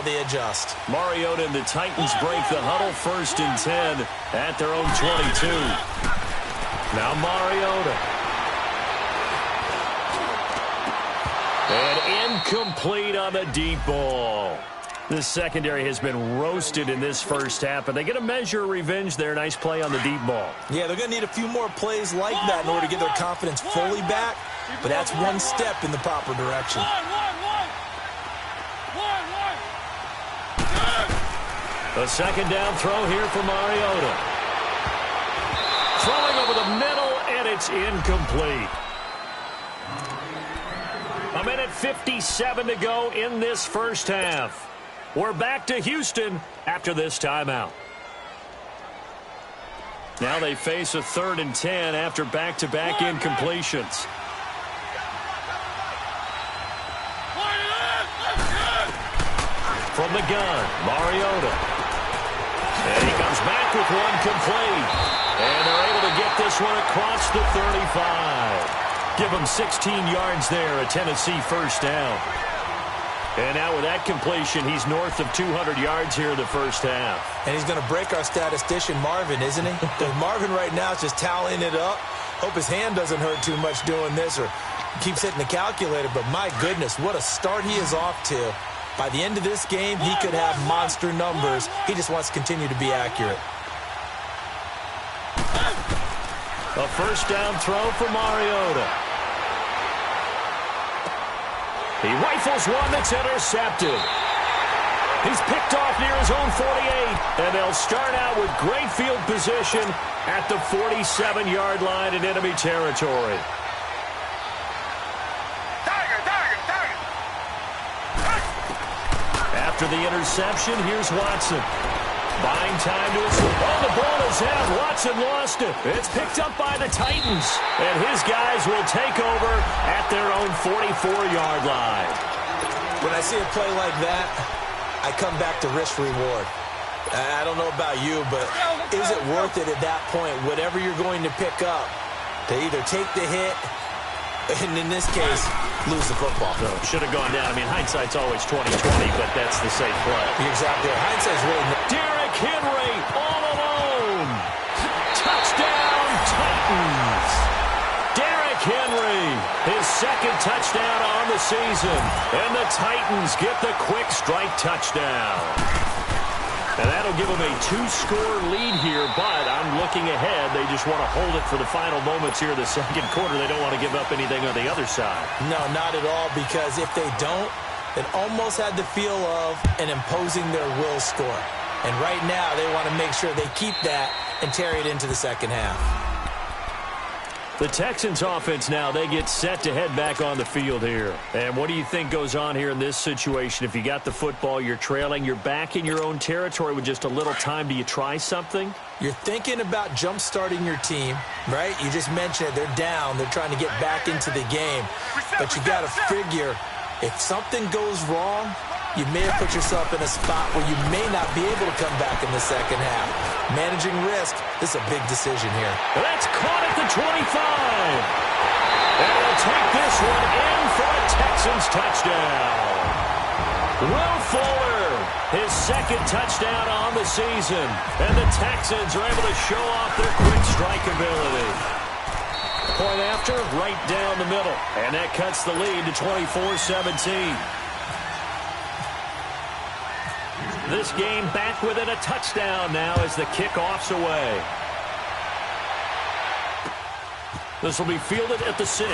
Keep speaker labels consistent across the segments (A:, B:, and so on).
A: how they adjust.
B: Mariota and the Titans break the huddle, 1st and 10 at their own 22. Now Mariota. And incomplete on the deep ball. The secondary has been roasted in this first half, but they get a measure of revenge there. Nice play on the deep ball.
A: Yeah, they're going to need a few more plays like that in order to get their confidence fully back, but that's one step in the proper direction.
B: A second down throw here for Mariota. Throwing over the middle, and it's incomplete. A minute 57 to go in this first half. We're back to Houston after this timeout. Now they face a 3rd and 10 after back-to-back incompletions. From the gun, Mariota. And he comes back with one complete. And they're able to get this one across the 35. Give him 16 yards there, a Tennessee first down. And now with that completion, he's north of 200 yards here in the first half.
A: And he's going to break our statistician, Marvin, isn't he? Because Marvin right now is just tallying it up. Hope his hand doesn't hurt too much doing this or keeps hitting the calculator. But my goodness, what a start he is off to. By the end of this game, he could have monster numbers. He just wants to continue to be accurate.
B: A first down throw for Mariota. He rifles one that's intercepted. He's picked off near his own 48, and they'll start out with great field position at the 47-yard line in enemy territory. After the interception, here's Watson. Buying time to his... Oh, the ball is out. Watson lost it. It's picked up by the Titans. And his guys will take over at their own 44-yard line.
A: When I see a play like that, I come back to risk-reward. I don't know about you, but is it worth it at that point, whatever you're going to pick up, to either take the hit, and in this case, lose the football?
B: So should have gone down. I mean, hindsight's always 20/20, but that's the safe play.
A: You're exactly right. Hindsight's really...
B: Derrick Henry all alone. Touchdown, Titans. Derrick Henry, his 2nd touchdown on the season. And the Titans get the quick strike touchdown. And that'll give them a 2-score lead here, but I'm looking ahead. They just want to hold it for the final moments here in the second quarter. They don't want to give up anything on the other side.
A: No, not at all, because if they don't, it almost had the feel of an imposing their will score. And right now, they want to make sure they keep that and carry it into the second half.
B: The Texans offense now, they get set to head back on the field here. And what do you think goes on here in this situation? If you got the football, you're trailing, you're back in your own territory with just a little time. Do you try something?
A: You're thinking about jump-starting your team, right? You just mentioned it. They're down. They're trying to get back into the game. But you got to figure, if something goes wrong, you may have put yourself in a spot where you may not be able to come back in the second half. Managing risk, this is a big decision here.
B: That's caught at the 25. And they'll take this one in for a Texans touchdown. Will Fuller, his 2nd touchdown on the season. And the Texans are able to show off their quick strike ability. Point after, right down the middle. And that cuts the lead to 24-17. This game back within a touchdown now as the kickoff's away. This will be fielded at the 6.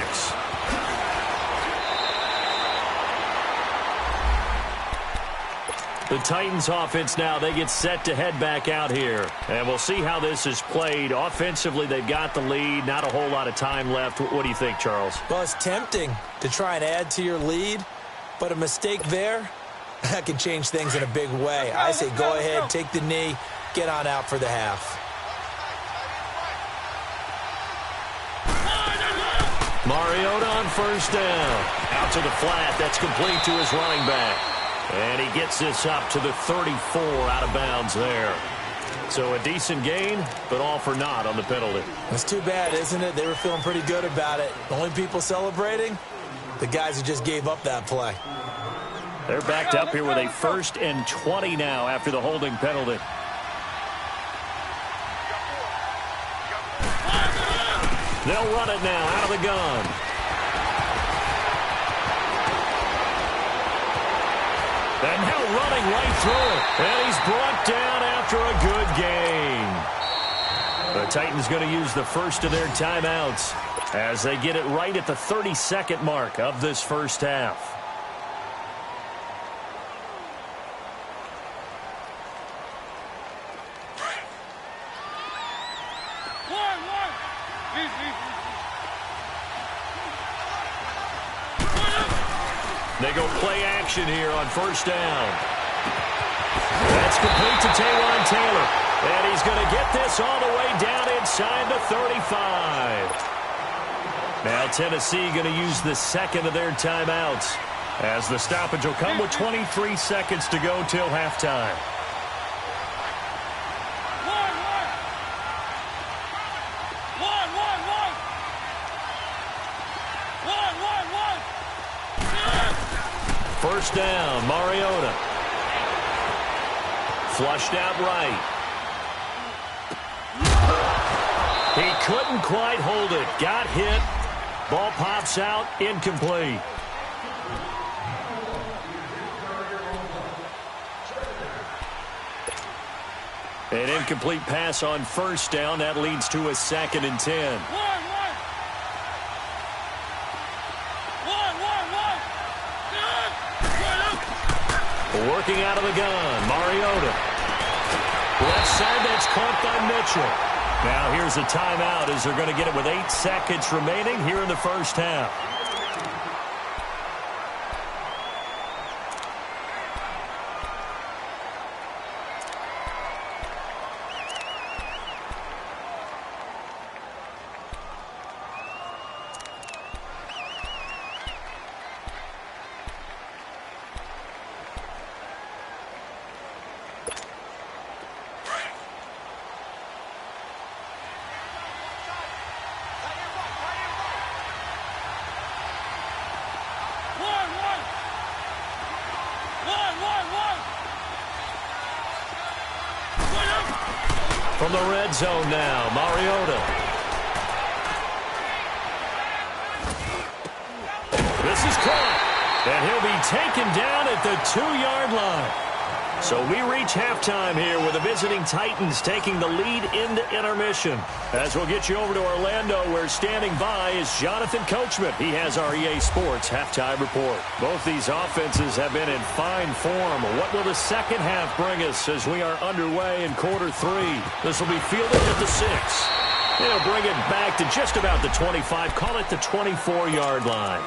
B: The Titans offense now, they get set to head back out here. And we'll see how this is played. Offensively, they've got the lead. Not a whole lot of time left. What do you think, Charles?
A: Well, it's tempting to try and add to your lead, but a mistake there, that can change things in a big way. I say go ahead, take the knee, get on out for the half.
B: Mariota on first down. Out to the flat. That's complete to his running back. And he gets this up to the 34 out of bounds there. So a decent gain, but all for naught on the penalty.
A: That's too bad, isn't it? They were feeling pretty good about it. The only people celebrating, the guys who just gave up that play.
B: They're backed up here with a 1st and 20 now after the holding penalty. They'll run it now out of the gun. And now running right through it. And he's brought down after a good gain. The Titans going to use the first of their timeouts as they get it right at the 32nd mark of this first half. They go play action here on 1st down. That's complete to Taywan Taylor. And he's going to get this all the way down inside the 35. Now Tennessee going to use the second of their timeouts as the stoppage will come with 23 seconds to go till halftime. First down, Mariota. Flushed out right. He couldn't quite hold it. Got hit. Ball pops out, incomplete. An incomplete pass on 1st down. That leads to a 2nd and 10. Working out of the gun, Mariota. Left side, that's caught by Mitchell. Now here's a timeout as they're going to get it with 8 seconds remaining here in the first half. From the red zone now, Mariota. This is caught, and he'll be taken down at the 2-yard line. So we reach halftime here with the visiting Titans taking the lead into intermission. As we'll get you over to Orlando, where standing by is Jonathan Coachman. He has our EA Sports halftime report. Both these offenses have been in fine form. What will the second half bring us as we are underway in quarter 3? This will be fielded at the 6. They'll bring it back to just about the 25, call it the 24-yard line.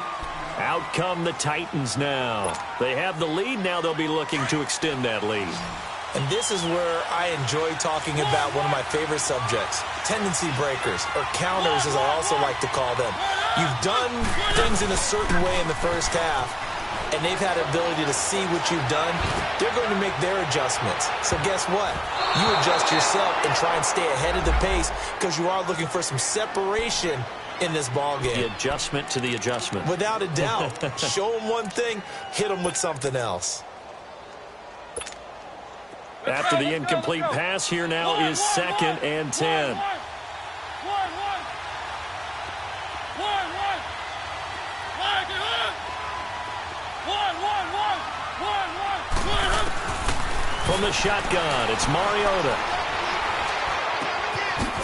B: Out come the Titans now. They have the lead. Now they'll be looking to extend that lead.
A: And this is where I enjoy talking about one of my favorite subjects, tendency breakers, or counters as I also like to call them. You've done things in a certain way in the first half, and they've had the ability to see what you've done. They're going to make their adjustments. So guess what? You adjust yourself and try and stay ahead of the pace because you are looking for some separation in this ball game.
B: The adjustment to the adjustment.
A: Without a doubt. Show them one thing, hit them with something else.
B: After the incomplete pass, here now is 2nd and 10. From the shotgun, it's Mariota.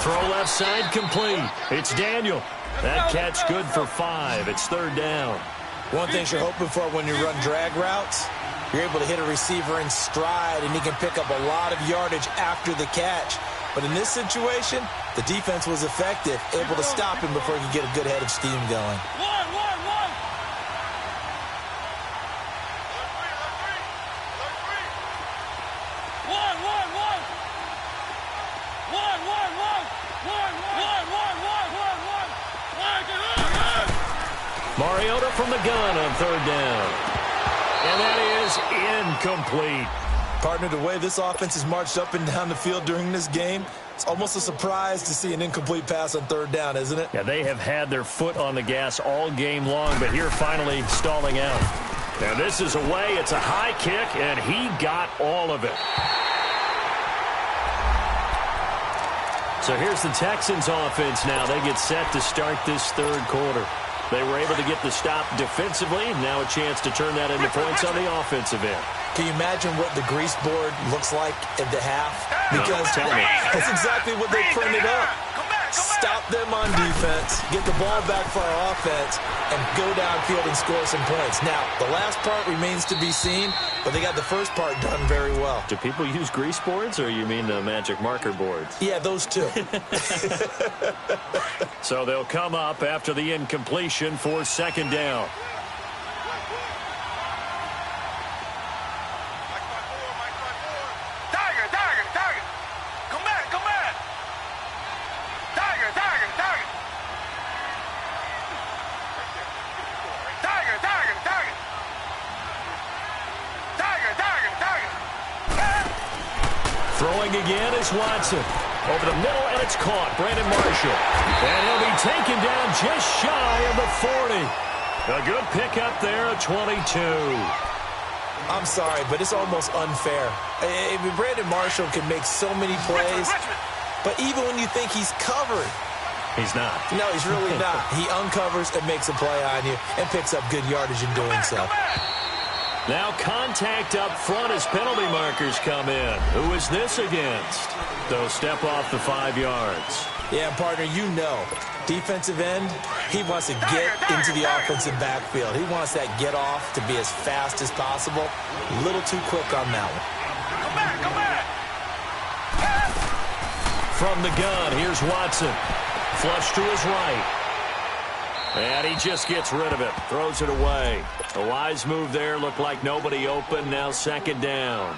B: Throw left side complete. It's Daniel. That catch good for 5. It's 3rd down.
A: One thing you're hoping for when you run drag routes, you're able to hit a receiver in stride, and he can pick up a lot of yardage after the catch. But in this situation, the defense was effective, able to stop him before he could get a good head of steam going.
B: Mariota from the gun on 3rd down. And that is incomplete.
A: Partner, the way this offense has marched up and down the field during this game, it's almost a surprise to see an incomplete pass on 3rd down, isn't it?
B: Yeah, they have had their foot on the gas all game long, but here finally stalling out. And this is away. It's a high kick, and he got all of it. So here's the Texans offense now. They get set to start this third quarter. They were able to get the stop defensively. Now a chance to turn that into points on the offensive end.
A: Can you imagine what the grease board looks like at the half? Because that's exactly what they printed up. Stop them on defense, get the ball back for our offense, and go downfield and score some points. Now, the last part remains to be seen, but they got the first part done very well.
B: Do people use grease boards, or you mean the magic marker boards?
A: Yeah, those two.
B: So they'll come up after the incompletion for second down. Throwing again is Watson. Over the middle, and it's caught. Brandon Marshall. And he'll be taken down just shy of the 40. A good pickup there, a 22.
A: I'm sorry, but it's almost unfair. I mean, Brandon Marshall can make so many plays, but even when you think he's covered,
B: he's not.
A: No, he's really not. He uncovers and makes a play on you and picks up good yardage in doing so.
B: Now contact up front as penalty markers come in. Who is this against? They'll step off the 5 yards.
A: Yeah, partner, you know, defensive end, he wants to get into the offensive backfield. He wants that get off to be as fast as possible. A little too quick on that one.
B: From the gun, here's Watson. Flush to his right. And he just gets rid of it. Throws it away. A wise move there. Looked like nobody open. Now second down.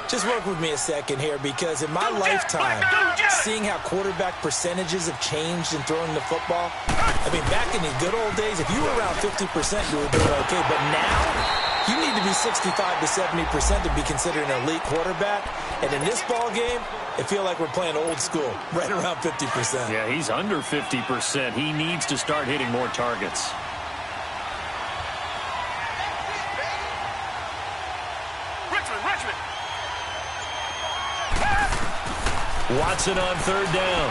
A: Just work with me a second here, because in my lifetime, seeing how quarterback percentages have changed in throwing the football, I mean, back in the good old days, if you were around 50%, you were doing okay. But now, you need to be 65 to 70% to be considered an elite quarterback. And in this ball game, I feel like we're playing old school, right around 50%.
B: Yeah, he's under 50%. He needs to start hitting more targets. Richmond. Watson on third down.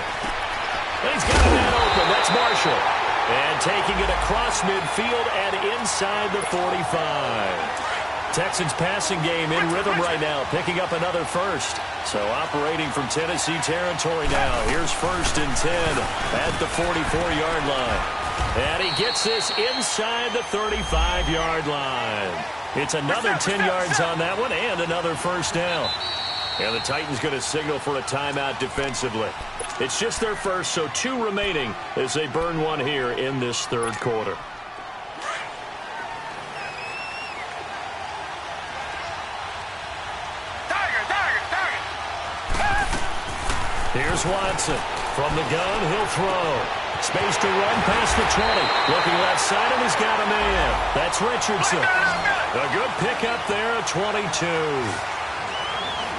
B: And he's got a man open. That's Marshall. And taking it across midfield and inside the 45. Texans passing game in rhythm right now, picking up another first. So operating from Tennessee territory now. Here's 1st and 10 at the 44-yard line. And he gets this inside the 35-yard line. It's another 10 yards on that one and another first down. And the Titans going to signal for a timeout defensively. It's just their first, so 2 remaining as they burn one here in this third quarter. Here's Watson. From the gun, he'll throw. Space to run past the 20. Looking left side, and he's got a man. That's Richardson. A good pickup there, a 22.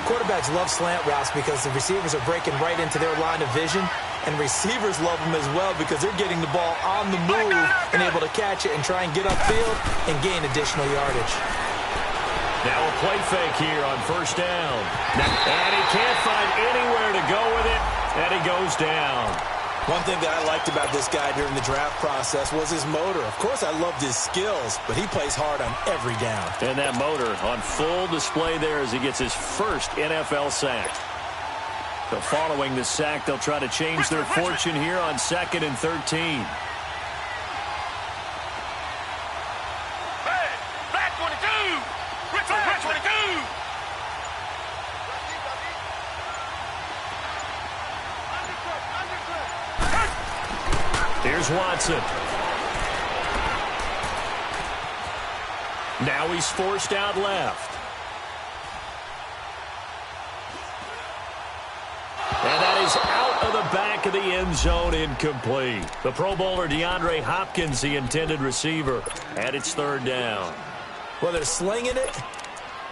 A: Quarterbacks love slant routes because the receivers are breaking right into their line of vision, and receivers love them as well because they're getting the ball on the move and able to catch it and try and get upfield and gain additional yardage.
B: Now a play fake here on first down. And he can't find anywhere to go with it, and he goes down.
A: One thing that I liked about this guy during the draft process was his motor. Of course, I loved his skills, but he plays hard on every down.
B: And that motor on full display there as he gets his first NFL sack. So following the sack, they'll try to change their fortune here on 2nd and 13. Here's Watson. Now he's forced out left. And that is out of the back of the end zone, incomplete. The Pro Bowler DeAndre Hopkins, the intended receiver, and it's third down.
A: Well, they're slinging it,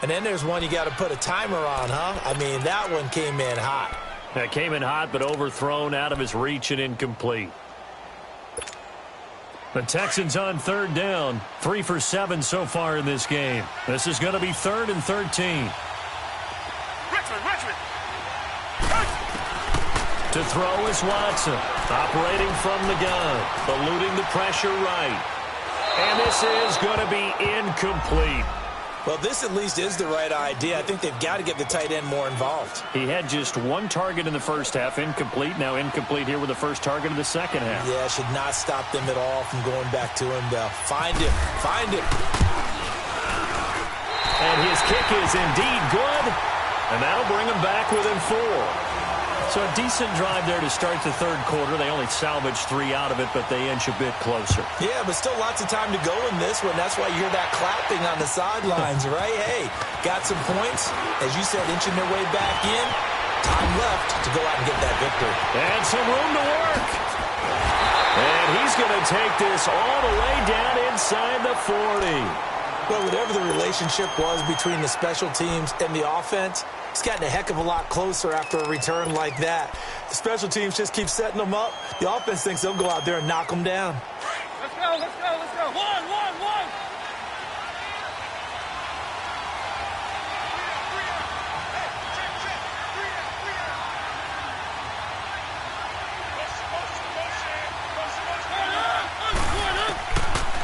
A: and then there's one you got to put a timer on, huh? I mean, that one came in hot.
B: That came in hot, but overthrown, out of his reach and incomplete. The Texans on third down. 3 for 7 so far in this game. This is going to be 3rd and 13. To throw is Watson. Operating from the gun. Eluding the pressure right. And this is going to be incomplete.
A: Well, this at least is the right idea. I think they've got to get the tight end more involved.
B: He had just 1 target in the first half. Incomplete. Now incomplete here with the first target of the second half.
A: Yeah, should not stop them at all from going back to him. They'll find him. Find him.
B: And his kick is indeed good. And that'll bring him back within 4. So a decent drive there to start the third quarter. They only salvaged 3 out of it, but they inch a bit closer.
A: Yeah, but still lots of time to go in this one. That's why you hear that clapping on the sidelines, right? Hey, got some points. As you said, inching their way back in. Time left to go out and get that victory.
B: And some room to work. And he's going to take this all the way down inside the 40.
A: Well, whatever the relationship was between the special teams and the offense, it's gotten a heck of a lot closer after a return like that. The special teams just keep setting them up. The offense thinks they'll go out there and knock them down.
C: Let's go, let's go, let's go. One.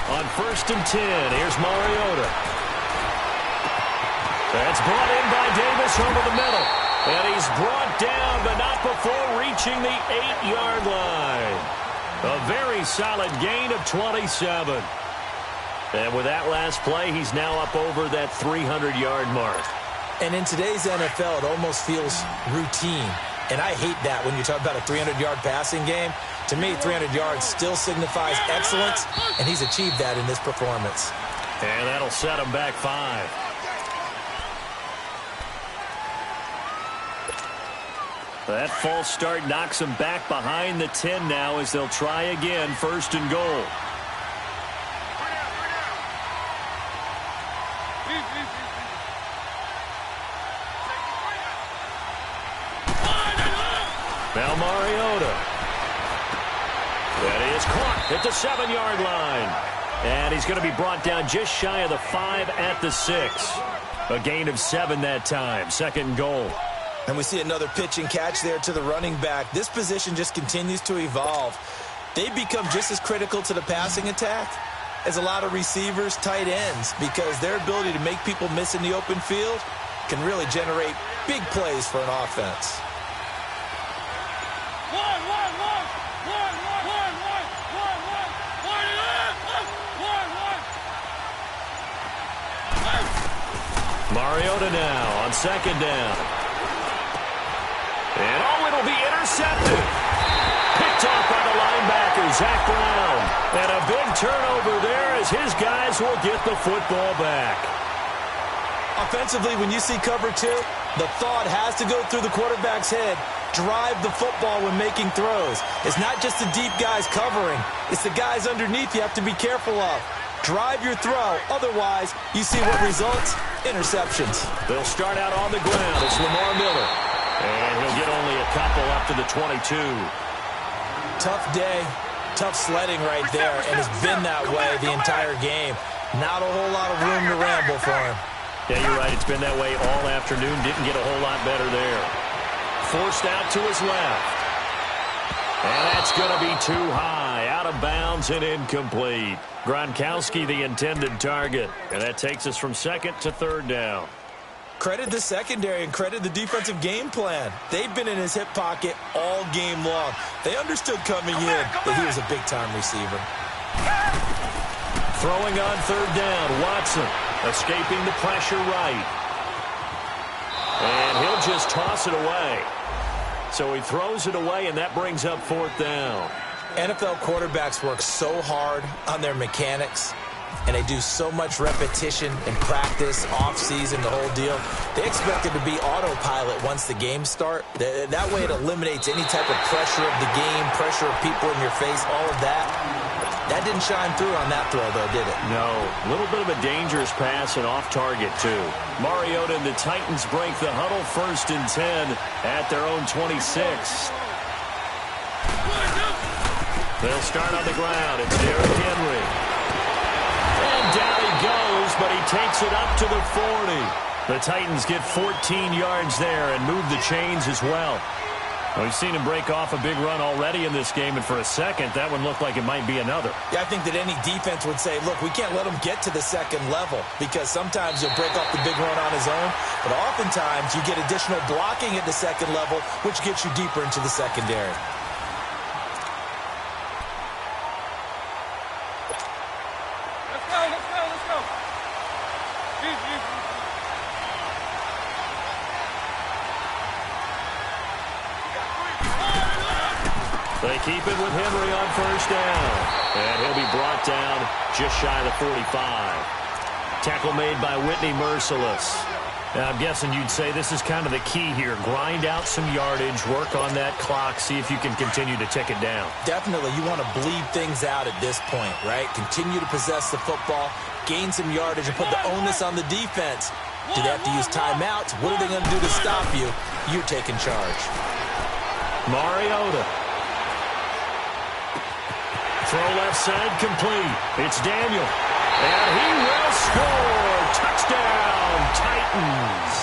B: On 1st and 10, here's Mariota. That's brought in by Davis over the middle. And he's brought down, but not before reaching the 8-yard line. A very solid gain of 27. And with that last play, he's now up over that 300-yard mark.
A: And in today's NFL, it almost feels routine. And I hate that when you talk about a 300-yard passing game. To me, 300 yards still signifies excellence, and he's achieved that in this performance.
B: And that'll set him back 5. That false start knocks him back behind the 10 now as they'll try again, 1st and goal. Now Mariota. That is caught at the 7-yard line. And he's going to be brought down just shy of the 5 at the 6. A gain of 7 that time, 2nd and goal.
A: And we see another pitch and catch there to the running back. This position just continues to evolve. They become just as critical to the passing attack as a lot of receivers, tight ends, because their ability to make people miss in the open field can really generate big plays for an offense.
B: Mariota now on 2nd down. And it'll be intercepted. Picked off by the linebacker, Zach Brown. And a big turnover there as his guys will get the football back.
A: Offensively, when you see cover 2, the thought has to go through the quarterback's head. Drive the football when making throws. It's not just the deep guys covering. It's the guys underneath you have to be careful of. Drive your throw. Otherwise, you see what results? Interceptions.
B: They'll start out on the ground. It's Lamar Miller. And he'll get only a couple up to the 22.
A: Tough day. Tough sledding right there. And it's been that way the entire game. Not a whole lot of room to ramble for him.
B: Yeah, you're right. It's been that way all afternoon. Didn't get a whole lot better there. Forced out to his left. And that's going to be too high. Out of bounds and incomplete. Gronkowski the intended target. And that takes us from 2nd to 3rd down.
A: Credit the secondary and credit the defensive game plan. They've been in his hip pocket all game long. They understood coming in that he was a big-time receiver.
B: Throwing on 3rd down, Watson escaping the pressure right. And he'll just toss it away. So he throws it away, and that brings up 4th down.
A: NFL quarterbacks work so hard on their mechanics, and they do so much repetition and practice, off-season, the whole deal. They expect it to be autopilot once the games start. That way it eliminates any type of pressure of the game, pressure of people in your face, all of that. That didn't shine through on that throw, though, did it?
B: No. A little bit of a dangerous pass and off target, too. Mariota and the Titans break the huddle, 1st and 10 at their own 26. They'll start on the ground. It's Derrick Henry. And down he goes, but he takes it up to the 40. The Titans get 14 yards there and move the chains as well. We've seen him break off a big run already in this game, and for a second, that one looked like it might be another.
A: Yeah, I think that any defense would say, look, we can't let him get to the second level, because sometimes he'll break off the big run on his own, but oftentimes you get additional blocking at the second level, which gets you deeper into the secondary.
C: Let's go, let's go, let's go. Easy.
B: They keep it with Henry on first down. And he'll be brought down just shy of the 45. Tackle made by Whitney Merciless. Now, I'm guessing you'd say this is kind of the key here. Grind out some yardage, work on that clock, see if you can continue to tick it down.
A: Definitely, you want to bleed things out at this point, right? Continue to possess the football, gain some yardage, and put the onus on the defense. Do they have to use timeouts? What are they going to do to stop you? You're taking charge.
B: Mariota. Throw left side complete. It's Daniel. And he will score. Touchdown, Titans.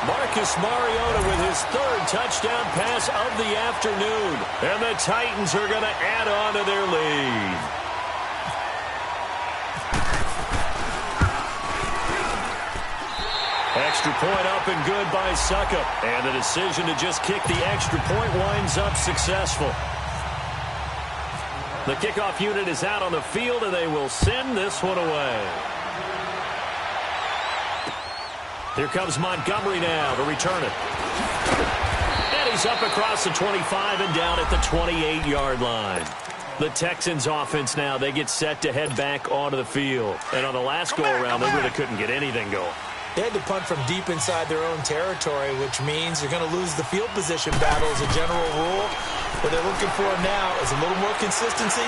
B: Marcus Mariota with his third touchdown pass of the afternoon. And the Titans are going to add on to their lead. Extra point up and good by Suckup. And the decision to just kick the extra point winds up successful. The kickoff unit is out on the field, and they will send this one away. Here comes Montgomery now to return it. And he's up across the 25 and down at the 28-yard line. The Texans offense now, they get set to head back onto the field. And on the last go-around, they really couldn't get anything going.
A: They had to punt from deep inside their own territory, which means you're going to lose the field position battle as a general rule. What they're looking for now is a little more consistency,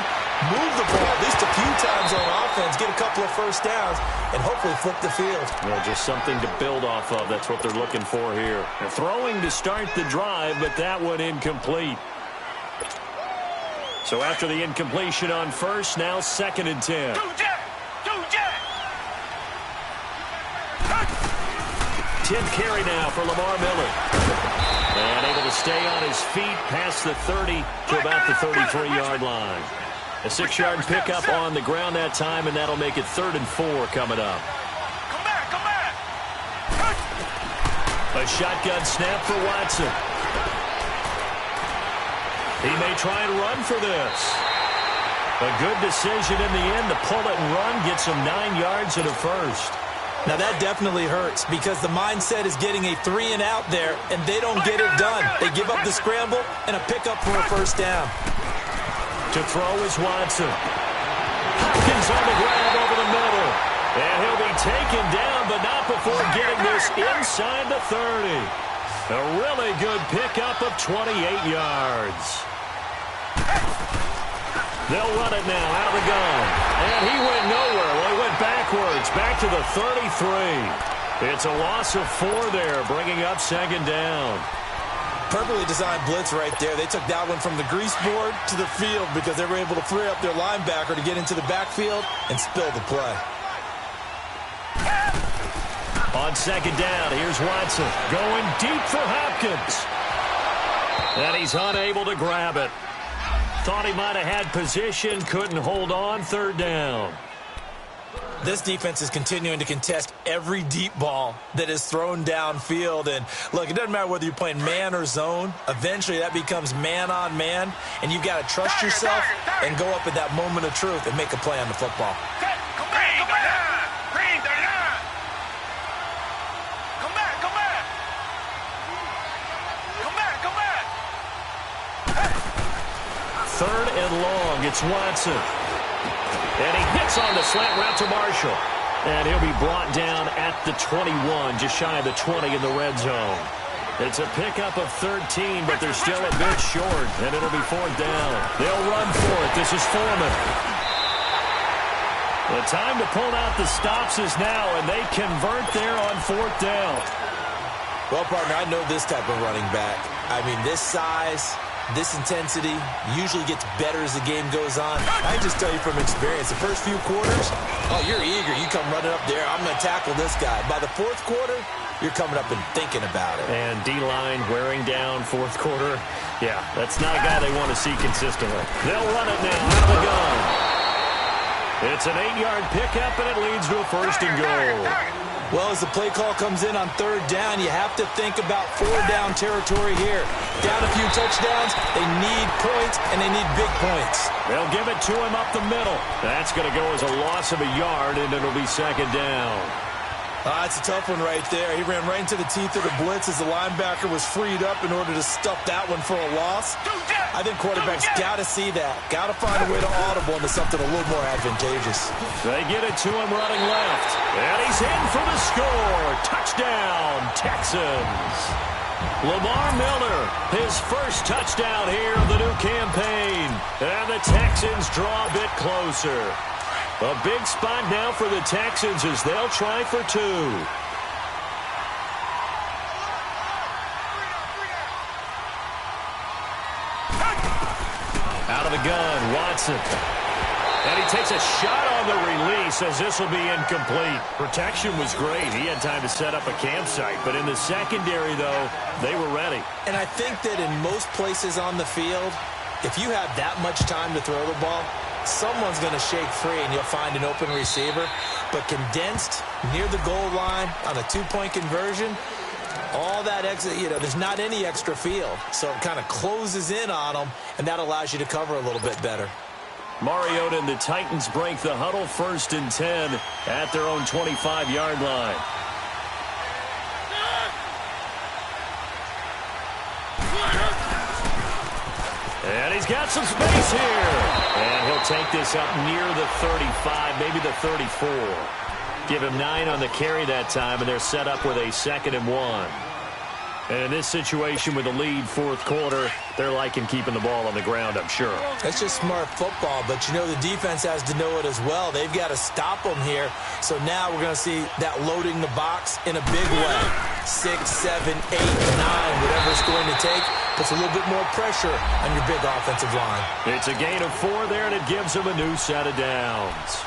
A: move the ball at least a few times on offense, get a couple of first downs, and hopefully flip the field.
B: Well, just something to build off of. That's what they're looking for here. They're throwing to start the drive, but that one incomplete. So after the incompletion on first, now 2nd and 10. 10th carry now for Lamar Miller. And able to stay on his feet past the 30 to about the 33-yard line. A 6-yard pickup on the ground that time, and that'll make it 3rd and 4 coming up.
C: Come back.
B: A shotgun snap for Watson. He may try and run for this. A good decision in the end to pull it and run, gets him 9 yards and a first.
A: Now, that definitely hurts because the mindset is getting a 3-and-out there, and they don't get it done. They give up the scramble and a pickup for a first down.
B: To throw is Watson. Hopkins on the grab over the middle. And he'll be taken down, but not before getting this inside the 30. A really good pickup of 28 yards. They'll run it now out of the gun. And he went nowhere. Well, he went backwards, back to the 33. It's a loss of 4 there, bringing up 2nd down.
A: Perfectly designed blitz right there. They took that one from the grease board to the field because they were able to free up their linebacker to get into the backfield and spill the play.
B: On 2nd down, here's Watson going deep for Hopkins. And he's unable to grab it. Thought he might have had position, couldn't hold on, 3rd down.
A: This defense is continuing to contest every deep ball that is thrown downfield. And, look, it doesn't matter whether you're playing man or zone. Eventually, that becomes man-on-man, and you've got to trust yourself and go up at that moment of truth and make a play on the football.
B: Third and long, it's Watson. And he hits on the slant route to Marshall. And he'll be brought down at the 21, just shy of the 20 in the red zone. It's a pickup of 13, but they're still a bit short, and it'll be 4th down. They'll run for it. This is Foreman. The time to pull out the stops is now, and they convert there on 4th down.
A: Well, partner, I know this type of running back. I mean, this size, this intensity usually gets better as the game goes on. I can just tell you from experience, the first few quarters, oh, you're eager. You come running up there, I'm going to tackle this guy. By the fourth quarter, you're coming up and thinking about it.
B: And D-line wearing down fourth quarter. Yeah, that's not a guy they want to see consistently. They'll run it now out of the gun. It's an 8-yard pickup, and it leads to a first and goal.
A: Well, as the play call comes in on third down, you have to think about four-down territory here. Down a few touchdowns, they need points, and they need big points.
B: They'll give it to him up the middle. That's going to go as a loss of a yard, and it'll be second down.
A: That's a tough one right there. He ran right into the teeth of the blitz as the linebacker was freed up in order to stuff that one for a loss. I think quarterbacks got to see that. Got to find a way to audible into something a little more advantageous.
B: They get it to him running left. And he's in for the score. Touchdown, Texans. Lamar Miller, his first touchdown here of the new campaign. And the Texans draw a bit closer. A big spot now for the Texans as they'll try for two. Out of the gun, Watson. And he takes a shot on the release as this will be incomplete. Protection was great. He had time to set up a campsite. But in the secondary, though, they were ready.
A: And I think that in most places on the field, if you have that much time to throw the ball, someone's going to shake free and you'll find an open receiver. But condensed near the goal line on a two-point conversion, all that extra, there's not any extra field. So it kind of closes in on them, and that allows you to cover a little bit better.
B: Mariota and the Titans break the huddle, 1st and 10 at their own 25-yard line. And he's got some space here. And he'll take this up near the 35, maybe the 34. Give him 9 on the carry that time, and they're set up with a 2nd and 1. And in this situation with the lead, fourth quarter, they're liking keeping the ball on the ground, I'm sure.
A: That's just smart football, but the defense has to know it as well. They've got to stop them here. So now we're going to see that loading the box in a big way. 6, 7, 8, 9, whatever it's going to take, puts a little bit more pressure on your big offensive line.
B: It's a gain of 4 there, and it gives them a new set of downs.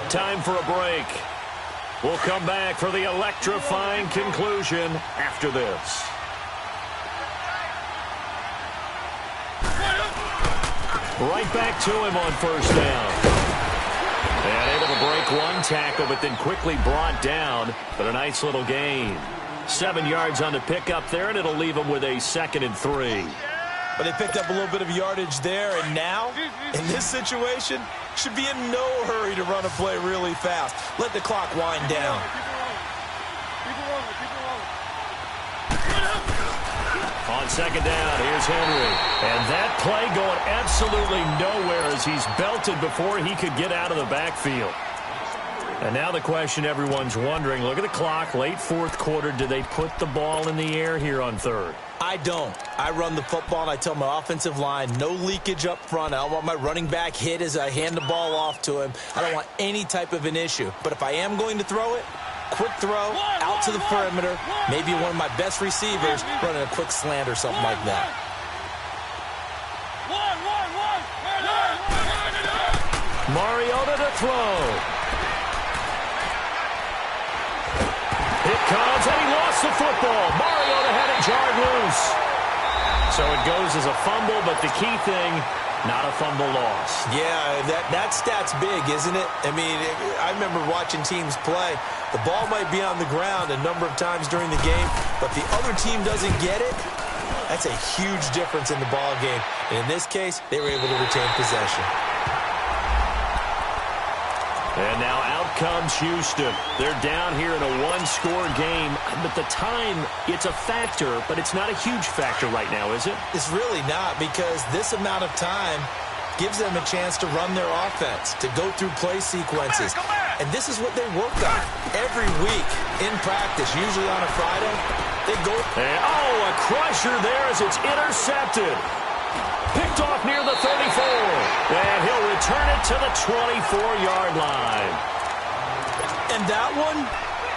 B: Time for a break. We'll come back for the electrifying conclusion after this. Right back to him on first down. And able to break one tackle, but then quickly brought down. But a nice little gain. 7 yards on the pickup there, and it'll leave him with a 2nd and 3.
A: But they picked up a little bit of yardage there, and now, in this situation, should be in no hurry to run a play really fast. Let the clock wind down.
B: On second down, here's Henry. And that play going absolutely nowhere as he's belted before he could get out of the backfield. And now the question everyone's wondering, look at the clock, late fourth quarter, do they put the ball in the air here on third?
A: I don't. I run the football, and I tell my offensive line, no leakage up front. I don't want my running back hit as I hand the ball off to him. I don't want any type of an issue. But if I am going to throw it, quick throw, out to the perimeter, maybe one of my best receivers running a quick slant or something like that.
B: Mariota to throw. It comes, and he lost the football. Mariota had it jarred loose. So it goes as a fumble, but the key thing, not a fumble loss.
A: Yeah, that stat's big, isn't it? I mean, I remember watching teams play. The ball might be on the ground a number of times during the game, but the other team doesn't get it. That's a huge difference in the ball game. And in this case, they were able to retain possession.
B: And now out comes Houston. They're down here in a one-score game. But the time, it's a factor, but it's not a huge factor right now, is it?
A: It's really not, because this amount of time gives them a chance to run their offense, to go through play sequences. And this is what they work on every week in practice, usually on a Friday. They go.
B: And, a crusher there as it's intercepted. Picked off near the 34. And he'll return it to the 24-yard line.
A: And that one,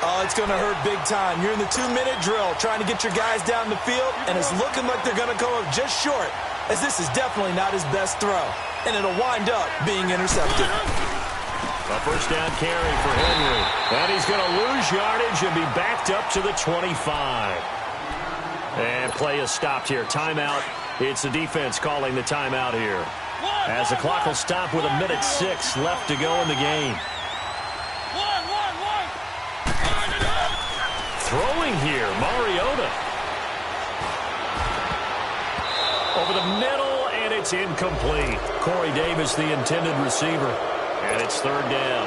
A: Oh, it's going to hurt big time. You're in the 2-minute drill trying to get your guys down the field, and it's looking like they're going to come up just short, as this is definitely not his best throw, and it'll wind up being intercepted.
B: A first down carry for Henry, and he's going to lose yardage and be backed up to the 25. And play is stopped here. Timeout. It's the defense calling the timeout here, as the clock will stop with 1:06 left to go in the game. Throwing here, Mariota. Over the middle, and it's incomplete. Corey Davis, the intended receiver. And it's third down.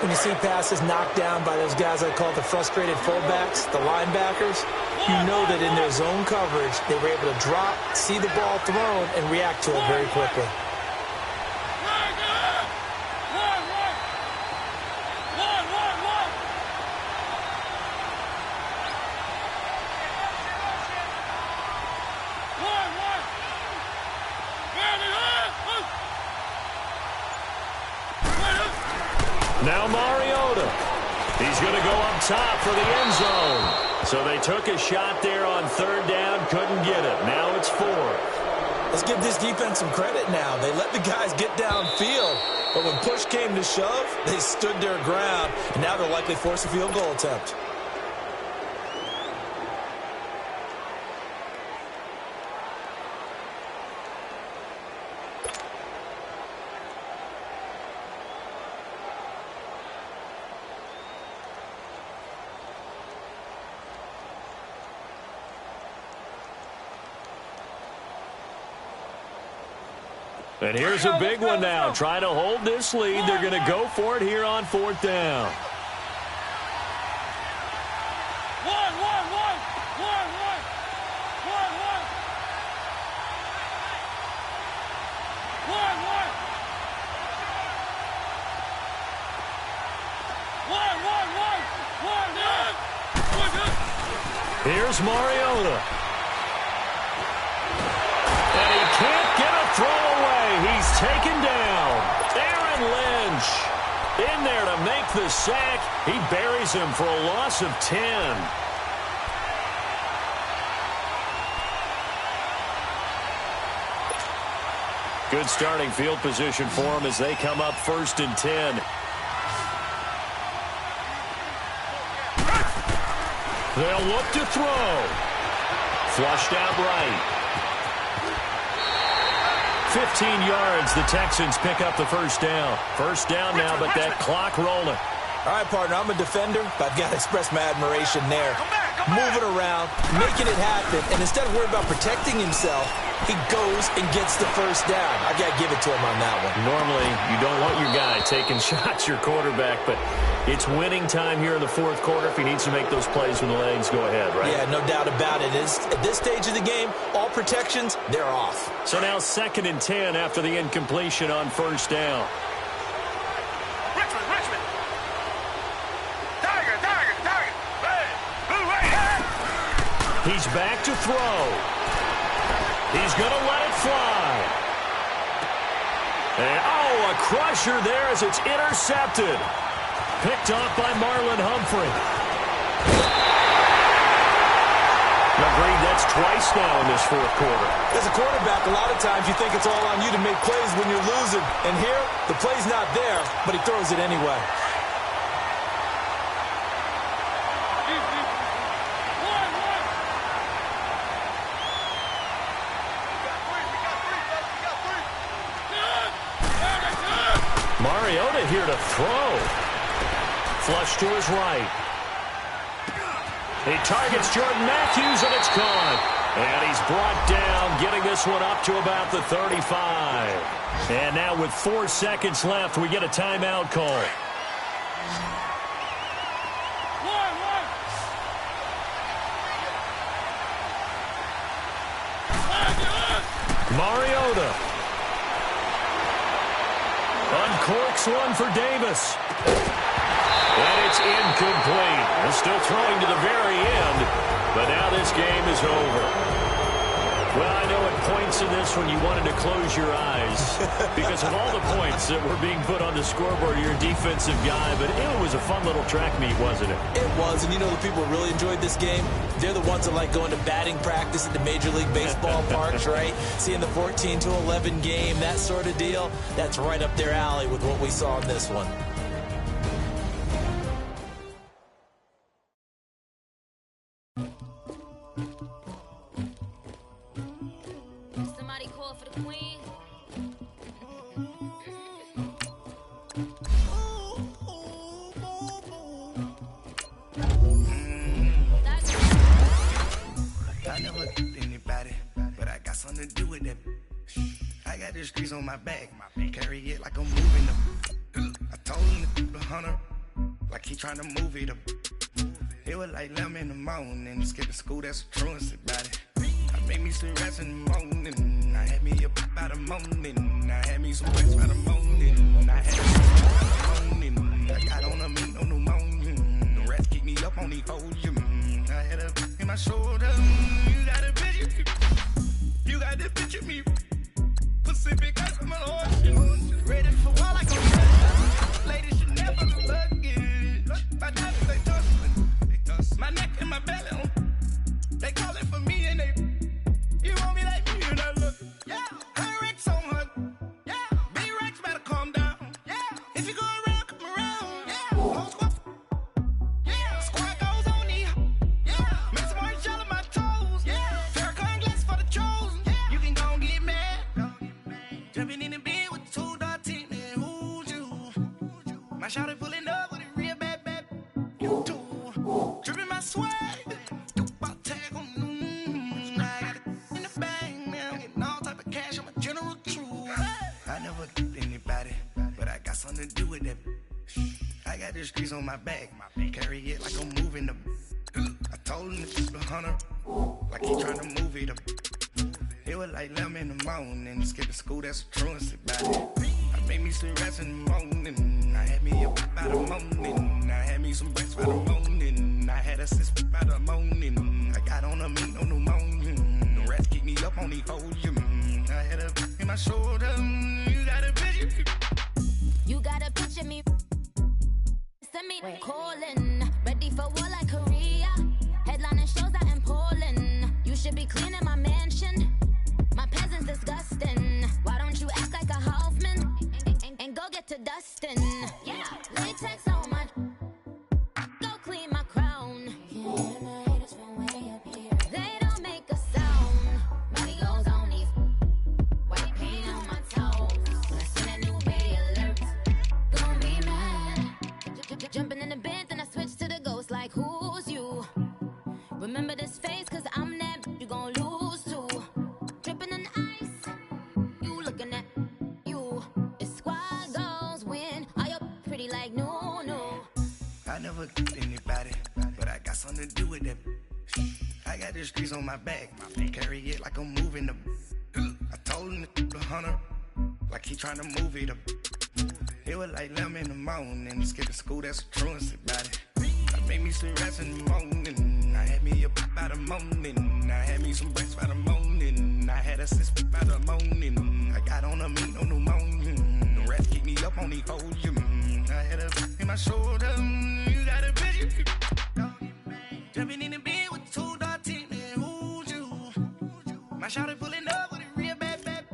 A: When you see passes knocked down by those guys I call the frustrated fullbacks, the linebackers, you know that in their zone coverage, they were able to drop, see the ball thrown, and react to it very quickly.
B: Now Mariota. He's going to go up top for the end zone. So they took a shot there on third down, couldn't get it. Now it's fourth.
A: Let's give this defense some credit now. They let the guys get downfield, but when push came to shove, they stood their ground, and now they'll likely force a field goal attempt.
B: And here's a big one now. Trying to hold this lead. They're going to go for it here on fourth down. Here's Mariota. And he can't get a throw away. He's taken down. Aaron Lynch in there to make the sack. He buries him for a loss of 10. Good starting field position for him as they come up 1st and 10. They'll look to throw. Flushed out right. 15 yards. The Texans pick up the first down. First down now, but that clock rolling.
A: All right, partner, I'm a defender, but I've got to express my admiration there. Moving around, making it happen, and instead of worrying about protecting himself, he goes and gets the first down. I got to give it to him on that one.
B: Normally, you don't want your guy taking shots, your quarterback, but it's winning time here in the fourth quarter. If he needs to make those plays with the legs, go ahead, right?
A: Yeah, no doubt about it. At this stage of the game, all protections, they're off.
B: So now 2nd and 10 after the incompletion on first down. He's back to throw. He's going to let it fly. And, oh, a crusher there as it's intercepted. Picked off by Marlon Humphrey. Agreed, that's twice now in this fourth quarter.
A: As a quarterback, a lot of times you think it's all on you to make plays when you're losing. And here, the play's not there, but he throws it anyway.
B: Mariota here to throw. Flush to his right. He targets Jordan Matthews, and it's gone. And he's brought down, getting this one up to about the 35. And now with 4 seconds left, we get a timeout call. Mariota. Uncorks one for Davis. And it's incomplete. They're still throwing to the very end, but now this game is over. Well, I know at points in this one you wanted to close your eyes because of all the points that were being put on the scoreboard. You're a defensive guy, but it was a fun little track meet, wasn't it?
A: It was, and you know the people who really enjoyed this game? They're the ones that like going to batting practice at the Major League Baseball parks, right? Seeing the 14-11 game, that sort of deal. That's right up their alley with what we saw in this one.
D: Somebody call for the queen.
E: I never anybody, but I got something to do with that. I got the streets on my back, carry it like I'm moving them. I told him the hunter, like he trying to move it up. It was like 11 in the morning, skipping school, that's a truancy about it. I made me some rest in the morning, I had me up by the morning, I had me some rest by the morning, I had me by the morning, I got on a meat on the morning, the rest keep me up on the podium, I had a in my shoulder, you got a picture, you got the picture me, Pacific ice on my ocean, ready for war like a ladies should never be luggage, my diamonds they tussling, my neck and my belly, they calling for me and they, you want me like me and I look, yeah, her Rex on her, yeah, B-Rex better calm down, yeah, if you go around, come around, yeah, whole squad, yeah, squad goes on the, yeah, make some orange gel on my toes, yeah, Farrakhan glass for the chosen, yeah, you can go and get mad, jumping in the bed with two dark teeth, and who's you, my shawty pulling up with a real bad, you too, dripping my swag, something to do with that. I got the streets on my back, carry it like I'm moving them. I told him the hunter, like he trying to move it up. It was like 11 in the morning, skipping school, that's a truancy about it. I made me some rest in the morning, I had me up by the morning, I had me some breakfast by the morning, I had a sister by the morning, I got on a meat on the morning, the rest keep me up on the podium, I had a in my shoulder, you got a picture.
D: You gotta picture me. Send me calling. Ready for war like Korea. Headlining shows out in Poland. You should be cleaning my mansion. My peasants disgusting. Why don't you act like a Hoffman and go get to dustin'? Yeah, latex on my. Go clean my crown. They don't make a sound. Money goes on these. White paint on my toes. When I see that new baby alert. Jumping in the bed, then I switch to the ghost like who's you? Remember this face, cause I'm that you gon' lose too. Dripping in ice, you looking at you. It's squad goals win, are you pretty like no.
E: I never anybody, but I got something to do with that. I got the streets on my back, carry it like I'm moving them. I told him the hunter, like he trying to move it up. It was like 11 in the morning, skipping school, that's a truancy about it. I made me some rest in the morning, I had me up by the morning, I had me some breakfast by the morning, I had a sister by the morning, I got on a meat on the morning, the rest keep me up on the podium, I had a in my shoulder, you got a picture, jumping in the bed with two dark teeth, and who's you, my shawty pulling up with a real bad,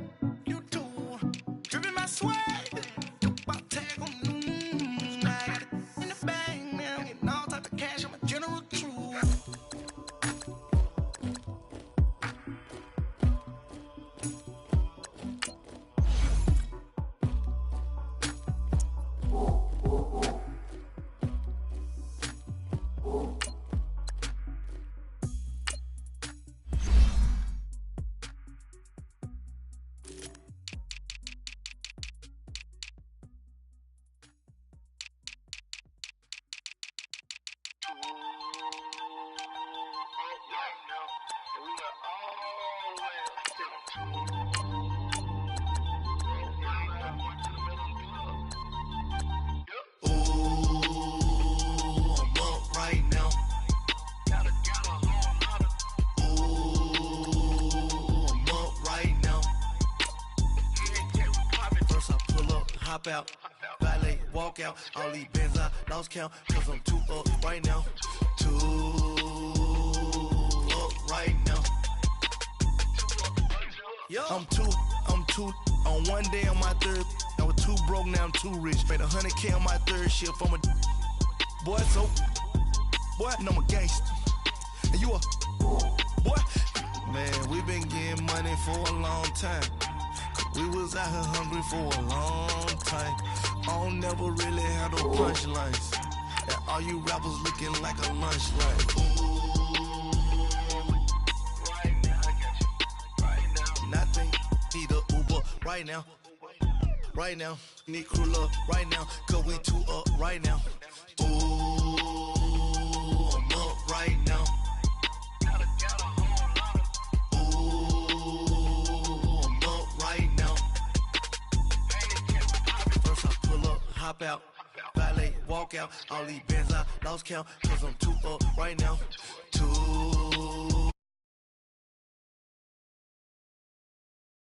E: you too, dripping my swag. hop out, valet, walk out. All these bands I lost count, cause I'm too up right now. Too up right now. I'm too on one day on my third. I was too broke, now I'm too rich. Made 100K on my third shift from a boy, so boy, and I'm a gangster. And you a boy. Man, we been getting money for a long time. We was out here hungry for a long time. I don't never really have no punchlines. And all you rappers looking like a lunch line. Right now, I got you. Right now. Nothing, need a Uber right now. Right now, need crew up right now. Cause we too up right now. Ooh, I'm up right now. Hop out, valet, walk out. All these bands I lost count, cause I'm too up right now. Too